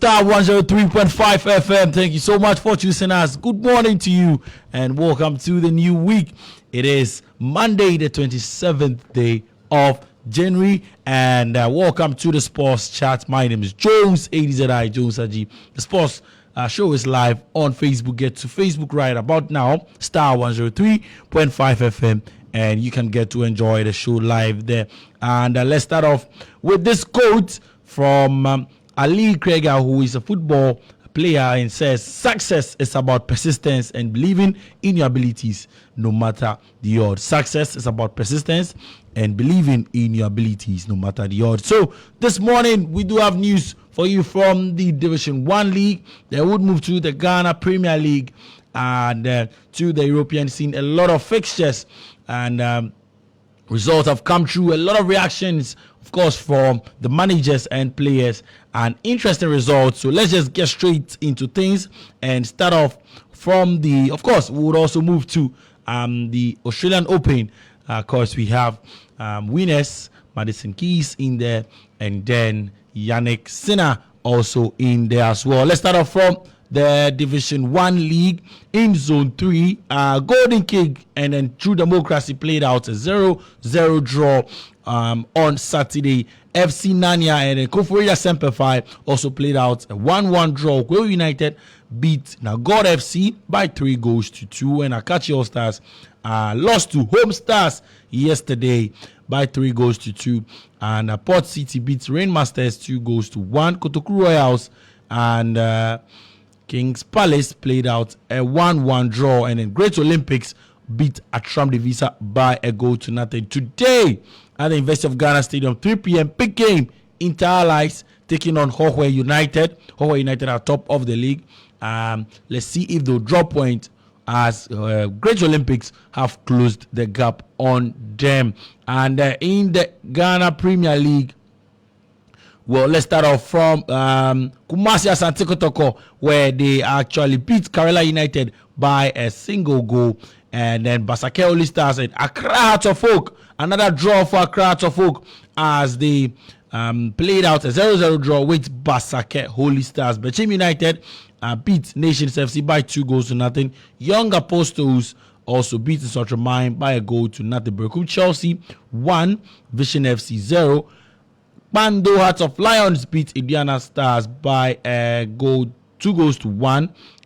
Starr 103.5 FM. Thank you so much for choosing us. Good morning to you and welcome to the new week. It is Monday, the 27th day of January, and welcome to the Sports Chat. My name is Jones, ADZI Jones Adzi. The Sports show is live on Facebook. Get to Facebook right about now, Starr 103.5 FM, and you can get to enjoy the show live there. And let's start off with this quote from Ali Krieger, who is a football player, and says, success is about persistence and believing in your abilities no matter the odds. Success is about persistence and believing in your abilities no matter the odds. So this morning we do have news for you from the Division 1 League. They would move to the Ghana Premier League and to the European scene. A lot of fixtures and results have come through. A lot of reactions, of course, from the managers and players, and interesting results. So let's just get straight into things and start off from the, of course, we would also move to the Australian Open. Of course, we have winners, Madison Keys in there, and then Yannick Sinner also in there as well. Let's start off from the Division 1 League in Zone 3. Golden King and then True Democracy played out a 0-0 draw on Saturday. FC Nanya and then Koforidua Semperfi also played out a 1-1 draw. Will United beat Nagod FC by 3-2, and Akachi All Stars lost to Home Stars yesterday by 3-2, and Port City beat Rainmasters 2-1. Kotokuru Royals and Kings Palace played out a 1-1 draw, and then Great Olympics beat Atram Divisa by 1-0. Today at the University of Ghana Stadium, 3 p.m. big game, Inter Allies taking on Hohwe United. Hohwe United are top of the league. Let's see if they'll drop point as Great Olympics have closed the gap on them. And in the Ghana Premier League, well, let's start off from Kumasi Asante Kotoko, where they actually beat Kerala United by a single goal. And then Basake Holy Stars and Accra Hearts of Oak, another draw for Accra Hearts of Oak as they played out a 0-0 draw with Basake Holy Stars. Bechim United beat Nations FC by 2-0. Young Apostles also beat Sotramain by 1-0. Berkum Chelsea 1, Vision FC 0. Bando Hearts of Lions beat Indiana Stars by 2-1.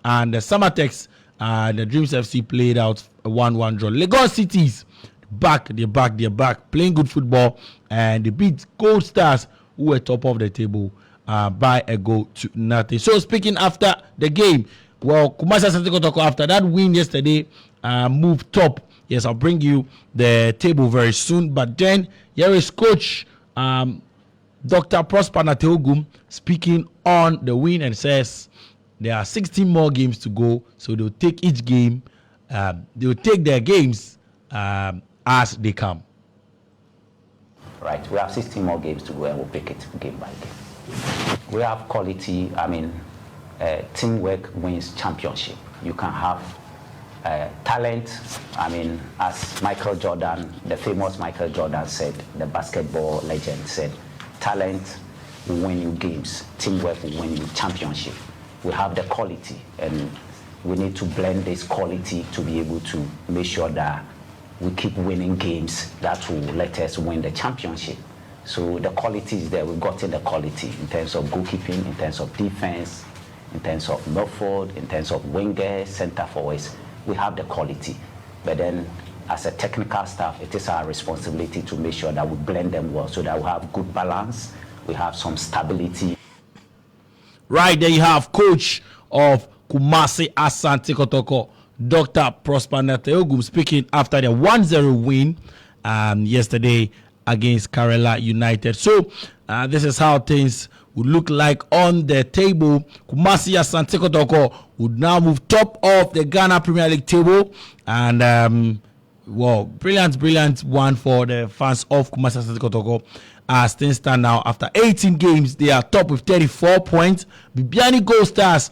And the Summertex the Dreams FC played out a 1-1 draw. Lagos Cities they're back playing good football, and they beat Gold Stars, who were top of the table, by 1-0. So speaking after the game, well, Kumasi Asante Kotoko, after that win yesterday, moved top. Yes, I'll bring you the table very soon. But then here is coach Dr. Prosper Nateogum speaking on the win and says there are 16 more games to go, so they'll take each game. They'll take their games as they come. Right, we have 16 more games to go, and we'll pick it game by game. We have quality. Teamwork wins championship. You can have talent. As Michael Jordan, the famous Michael Jordan said, the basketball legend said, talent will win you games. Teamwork will win you championship. We have the quality, and we need to blend this quality to be able to make sure that we keep winning games that will let us win the championship. So the quality is there. We've gotten the quality in terms of goalkeeping, in terms of defense, in terms of midfield, in terms of wingers, center forwards. We have the quality. But then as a technical staff, it is our responsibility to make sure that we blend them well so that we have good balance, we have some stability. Right, there you have coach of Kumasi Asante Kotoko, Dr. Prosper Nateogum, speaking after the 1-0 win yesterday against Kerala United. So this is how things would look like on the table. Kumasi Asante Kotoko would now move top of the Ghana Premier League table, and brilliant one for the fans of Kumasi Asante Kotoko. As things stand now, after 18 games, they are top with 34 points. Bibiani Gold Stars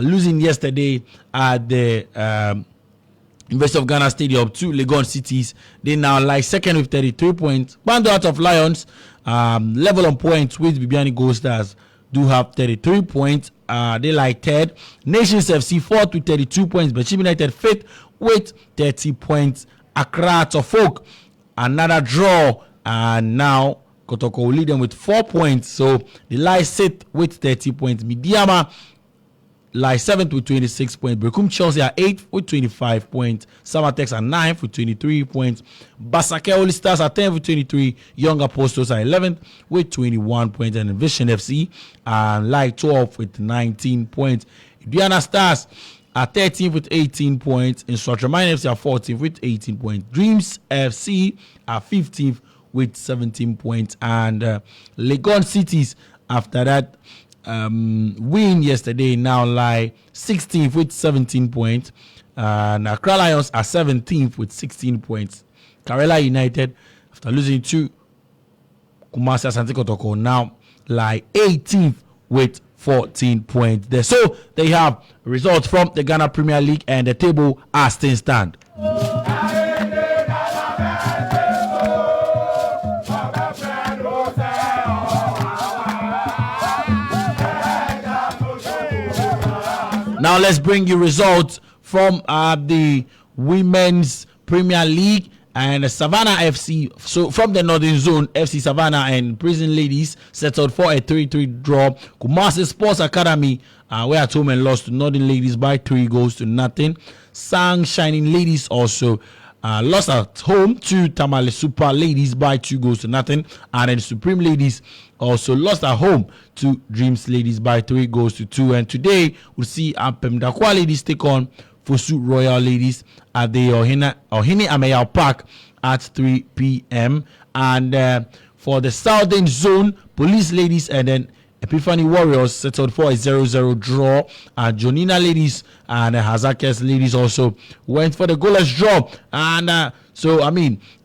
losing yesterday at the University of Ghana Stadium to Legon Cities. They now lie second with 33 points. Bando Out of Lions level on points with Bibiani Gold Stars. do have 33 points. They lie third. Nations FC fourth with 32 points. Bashir United fifth with 30 points. Accra to Folk, another draw, and now Kotoko will lead them with 4 points. So they lie sixth with 30 points. Midiama lie 7th with 26 points. Brekum Chelsea are 8th with 25 points. Samatex are 9th with 23 points. Basake Holy Stars are 10th with 23. Young Apostles are 11th with 21 points. And Vision FC lie 12th with 19 points. Diana Stars are 13th with 18 points. Instructor Mine FC are 14th with 18 points. Dreams FC are 15th with 17 points. And Legon Cities, after that win yesterday, now lie 16th with 17 points. And Accra Lions are 17th with 16 points. Karela United, after losing to Kumasi Asante Kotoko, now lie 18th with 14 points there. So they have results from the Ghana Premier League and the table as things stand. Now let's bring you results from the Women's Premier League and Savannah FC. So from the Northern Zone, FC Savannah and Prison Ladies settled for a 3-3 draw. Kumasi Sports Academy were at home and lost to Northern Ladies by 3-0. Sang Shining Ladies also lost at home to Tamale Super Ladies by 2-0. And then Supreme Ladies also lost at home to Dreams Ladies by 3-2. And today we'll see Pemdakwa Ladies take on Fosu Royal Ladies at the Ohini Ameyao Park at 3 p.m. And for the Southern Zone, Police Ladies and then Epiphany Warriors settled for a 0-0 draw. And Jonina Ladies and Hazakes Ladies also went for the goalless draw. And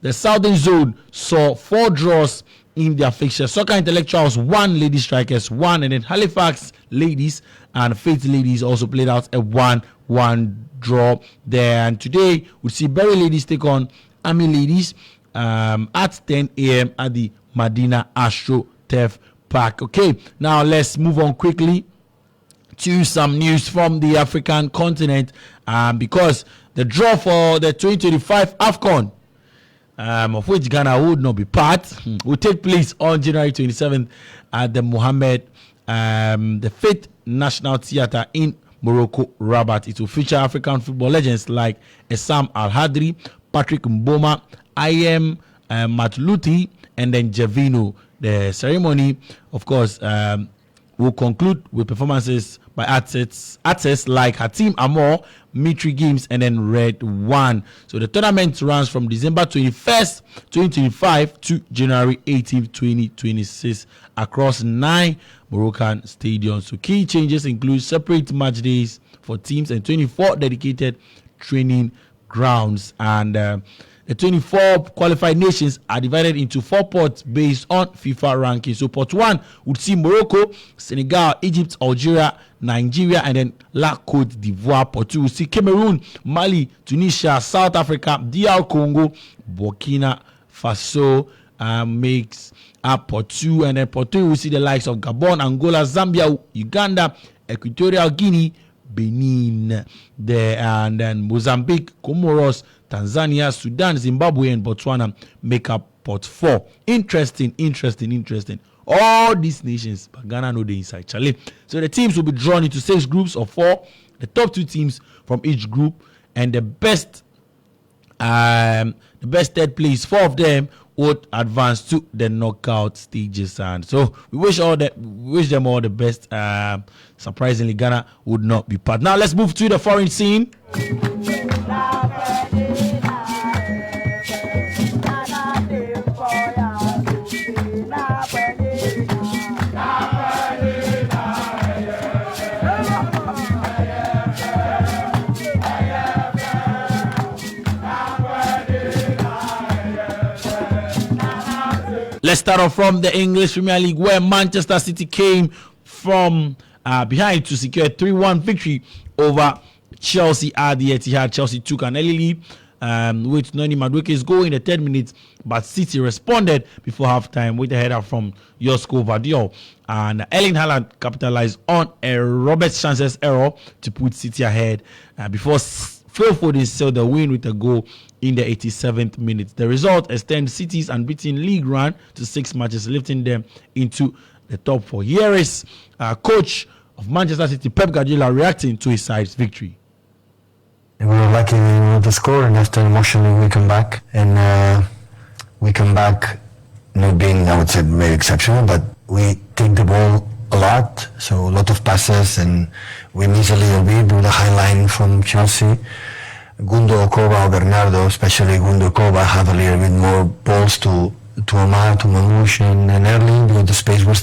the Southern Zone saw 4 draws in their fixture. Soccer Intellectuals 1, Lady Strikers 1, and then Halifax Ladies and Faith Ladies also played out a 1-1 draw there. And today we'll see Berry Ladies take on Army Ladies at 10 a.m. at the Medina Astro Turf Park. Okay, now let's move on quickly to some news from the African continent because the draw for the 2025 AFCON, of which Ghana would not be part, will take place on January 27th at the Mohammed the 5th National Theatre in Morocco, Rabat. It will feature African football legends like Essam Al-Hadri, Patrick Mboma, Ayem Matluti, and then Javino. The ceremony, of course, will conclude with performances by artists like Hatim Amor, Mitri Games, and then Red One. So the tournament runs from December 21st, 2025 to January 18th, 2026 across 9 Moroccan stadiums. So key changes include separate match days for teams and 24 dedicated training grounds. And the 24 qualified nations are divided into 4 pots based on FIFA ranking. So pot 1 would see Morocco, Senegal, Egypt, Algeria, Nigeria, and then La Côte d'Ivoire. Pot 2 would see Cameroon, Mali, Tunisia, South Africa, DR Congo, Burkina Faso makes up pot 2. And then pot 3 would see the likes of Gabon, Angola, Zambia, Uganda, Equatorial Guinea, Benin there, and then Mozambique, Comoros, Tanzania, Sudan, Zimbabwe, and Botswana make up pot 4. Interesting. All these nations, but Ghana know the inside, Charlie. So the teams will be drawn into 6 groups of 4. The top 2 teams from each group, and the best third place, 4 of them would advance to the knockout stages. And so we wish them all the best. Surprisingly, Ghana would not be part. Now let's move to the foreign scene. Let's start off from the English Premier League, where Manchester City came from behind to secure a 3-1 victory over Chelsea at the Etihad. Chelsea took an early lead with Noni Madueke's goal in the 10 minutes, but City responded before halftime with a header from Josko Vardiol. And Erling Haaland capitalized on a Robert Sanchez error to put City ahead before Phil Foden sealed the win with a goal in the 87th minute. The result extends City's unbeaten league run to 6 matches, lifting them into the top 4. Here is coach of Manchester City, Pep Guardiola, reacting to his side's victory. We were lucky with the score, and after emotionally we come back, and we come back not being, I would say, very exceptional, but we take the ball a lot, so a lot of passes, and we miss a little bit with the high line from Chelsea. Gundo, Koba, Bernardo, especially Gundo, Koba, have a little bit more balls to Amar, to Mamouche, and Erling, because the space was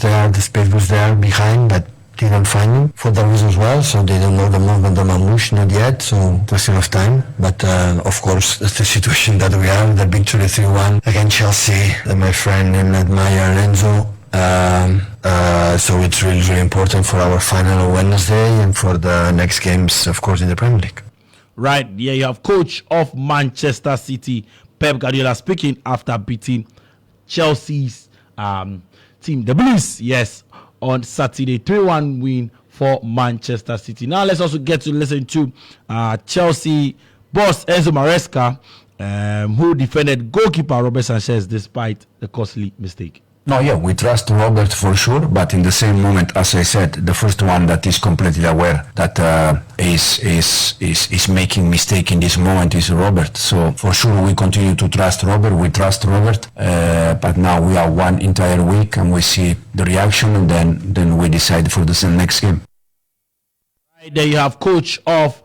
there behind, but didn't find him for that reason as well, so they don't know the movement of Mamouche, not yet, so question of time. But of course, that's the situation that we have, the victory 3-1 against Chelsea, my friend and admirer Enzo. So it's really, really important for our final on Wednesday and for the next games, of course, in the Premier League. Right, yeah, you have coach of Manchester City, Pep Guardiola, speaking after beating Chelsea's team, the Blues, yes, on Saturday. 3-1 win for Manchester City. Now let's also get to listen to Chelsea boss Enzo Maresca, who defended goalkeeper Robert Sanchez despite the costly mistake. No, yeah, we trust Robert for sure, but in the same moment, as I said, the first one that is completely aware that is making mistake in this moment is Robert. So for sure we continue to trust Robert. We trust Robert, but now we are one entire week and we see the reaction, and then we decide for the next game. Right, there you have coach of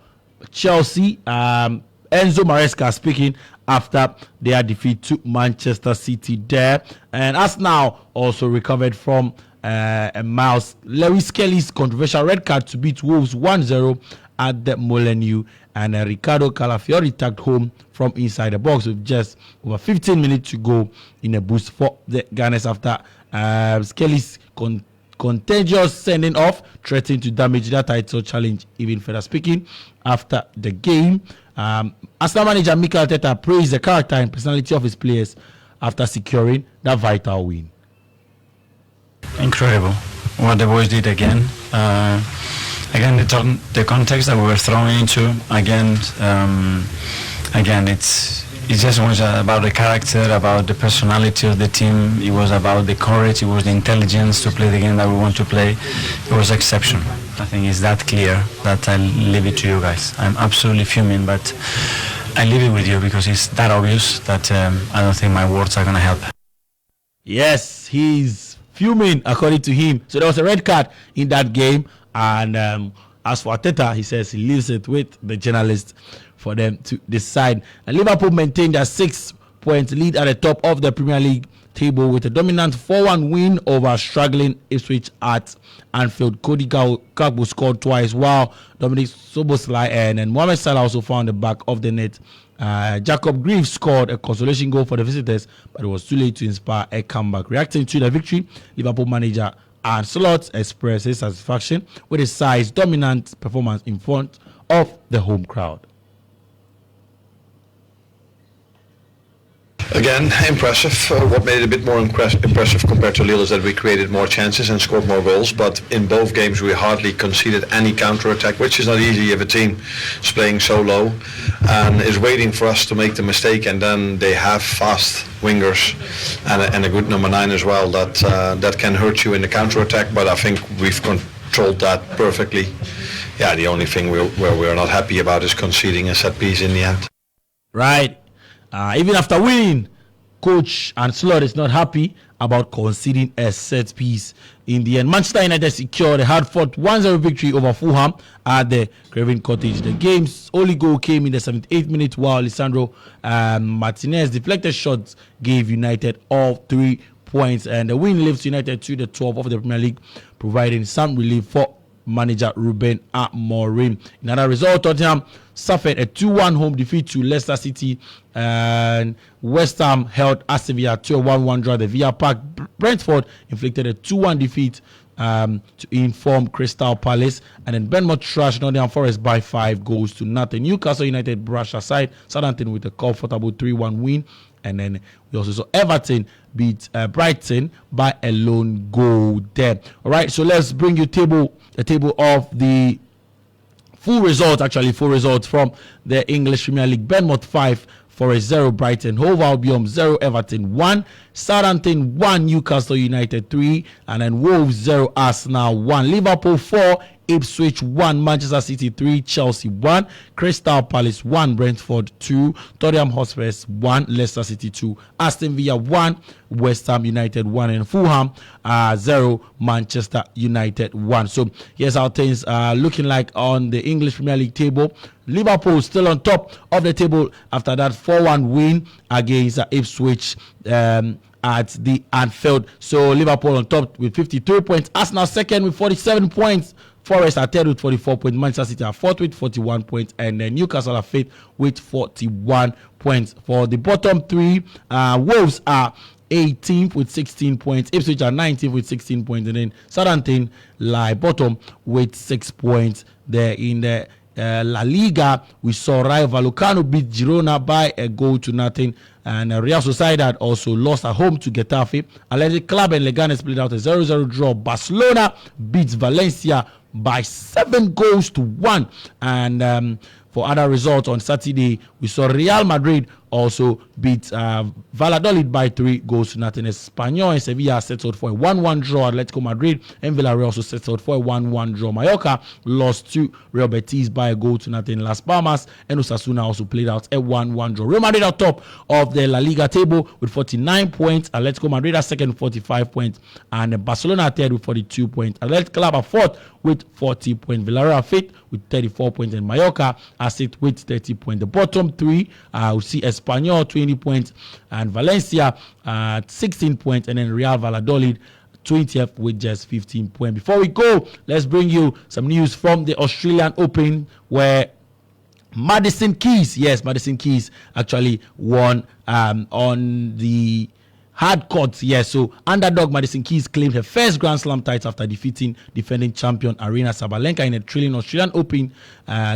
Chelsea, Enzo Maresca, speaking after their defeat to Manchester City there. And Arsenal also recovered from Miles Lewis Kelly's controversial red card to beat Wolves 1-0 at the Molineux, and Ricardo Calafiori tagged home from inside the box with just over 15 minutes to go in a boost for the Gunners after Kelly's contagious sending off threatened to damage their title challenge even further. Speaking after the game, Arsenal manager Mikel Arteta praised the character and personality of his players after securing that vital win. Incredible what the boys did again. Again, the context that we were thrown into. Again, it just was about the character, about the personality of the team. It was about the courage. It was the intelligence to play the game that we want to play. It was exceptional. I think it's that clear that I leave it to you guys. I'm absolutely fuming, but I leave it with you because it's that obvious that I don't think my words are going to help. Yes, he's fuming according to him. So there was a red card in that game, and as for Arteta, he says he leaves it with the journalists for them to decide. And Liverpool maintained their 6-point lead at the top of the Premier League table with a dominant 4-1 win over struggling Ipswich at Anfield. Cody Gakpo scored twice, while Dominic Szoboszlai and Mohamed Salah also found the back of the net. Jacob Greaves scored a consolation goal for the visitors, but it was too late to inspire a comeback. Reacting to the victory, Liverpool manager Arne Slot expressed his satisfaction with his side's dominant performance in front of the home crowd. Again, impressive. What made it a bit more impressive compared to Lille is that we created more chances and scored more goals, but in both games we hardly conceded any counter-attack, which is not easy if a team is playing so low and is waiting for us to make the mistake, and then they have fast wingers and a good number 9 as well that can hurt you in the counter-attack, but I think we've controlled that perfectly. Yeah, the only thing where we're not happy about is conceding a set piece in the end. Right. Even after winning, Coach Arne Slot is not happy about conceding a set piece in the end. Manchester United secured a hard-fought 1-0 victory over Fulham at the Craven Cottage. The game's only goal came in the 78th minute, while Lisandro Martinez deflected shots gave United all 3 points, and the win lifts United to the 12th of the Premier League, providing some relief for manager Ruben Amorim. In another result, Tottenham suffered a 2-1 home defeat to Leicester City, and West Ham held Aston Villa to a 1-1 draw at the Villa Park. Brentford inflicted a 2-1 defeat to inform Crystal Palace. And then Bournemouth trashed Nottingham Forest by 5-0. Newcastle United brushed aside Southampton with a comfortable 3-1 win. And then we also saw Everton beat Brighton by a lone goal there. All right, so let's bring you the table of the full results from the English Premier League. Bournemouth 5, Forest 0, Brighton, Hove Albion 0, Everton 1, Southampton 1, Newcastle United 3, and then Wolves 0, Arsenal 1, Liverpool 4, Ipswich 1, Manchester City 3, Chelsea 1, Crystal Palace 1, Brentford 2, Tottenham Hotspur 1, Leicester City 2, Aston Villa 1, West Ham United 1, and Fulham 0, Manchester United 1. So here's how things are looking like on the English Premier League table. Liverpool still on top of the table after that 4-1 win against Ipswich at the Anfield. So Liverpool on top with 53 points. Arsenal second with 47 points. Forest are third with 44 points. Manchester City are fourth with 41 points. And then Newcastle are fifth with 41 points. For the bottom three, Wolves are 18th with 16 points. Ipswich are 19th with 16 points. And then Southampton lie bottom with 6 points. There in the La Liga, we saw Rayo Vallecano beat Girona by 1-0. And Real Sociedad also lost at home to Getafe. Athletic Club and Leganes played out a 0-0 draw. Barcelona beats Valencia by 7-1. And for other results on Saturday, we saw Real Madrid also beat Valladolid by 3-0. Espanyol and Sevilla settled for a 1-1 draw. Atletico Madrid and Villarreal also settled for a 1-1 draw. Mallorca lost to Real Betis by 1-0. Las Palmas and Osasuna also played out a 1-1 draw. Real Madrid are top of the La Liga table with 49 points. Atletico Madrid are second with 45 points. And Barcelona are third with 42 points. Athletic Club are fourth with 40 points. Villarreal are fifth with 34 points. And Mallorca are sixth with 30 points. The bottom three, we see Espanyol 20 points and Valencia 16 points, and then Real Valladolid 20th with just 15 points. Before we go, let's bring you some news from the Australian Open, where Madison Keys actually won on the hard courts. So underdog Madison Keys claimed her first Grand Slam title after defeating defending champion Aryna Sabalenka in a thrilling Australian Open.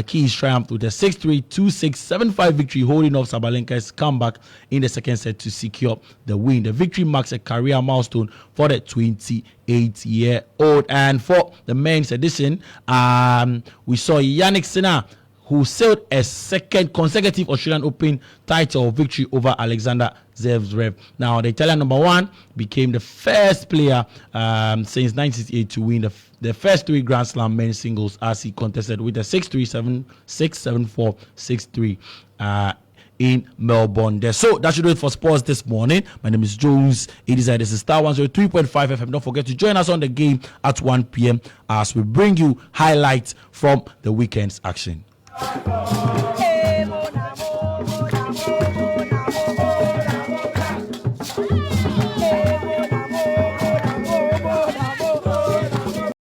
Keys triumphed with a 6-3, 2-6, 7-5 victory, holding off Sabalenka's comeback in the second set to secure the win. The victory marks a career milestone for the 28-year-old. And for the men's edition, we saw Yannick Sinner, who sailed a second consecutive Australian Open title victory over Alexander Zverev. Now, the Italian number one became the first player since 1968 to win the first three Grand Slam men's singles, as he contested with a 6-3, 7-6, 7-4, 6-3 in Melbourne there. So that should do it for sports this morning. My name is Jones. This is Starr 103.5 FM. Don't forget to join us on the game at 1 p.m. as we bring you highlights from the weekend's action.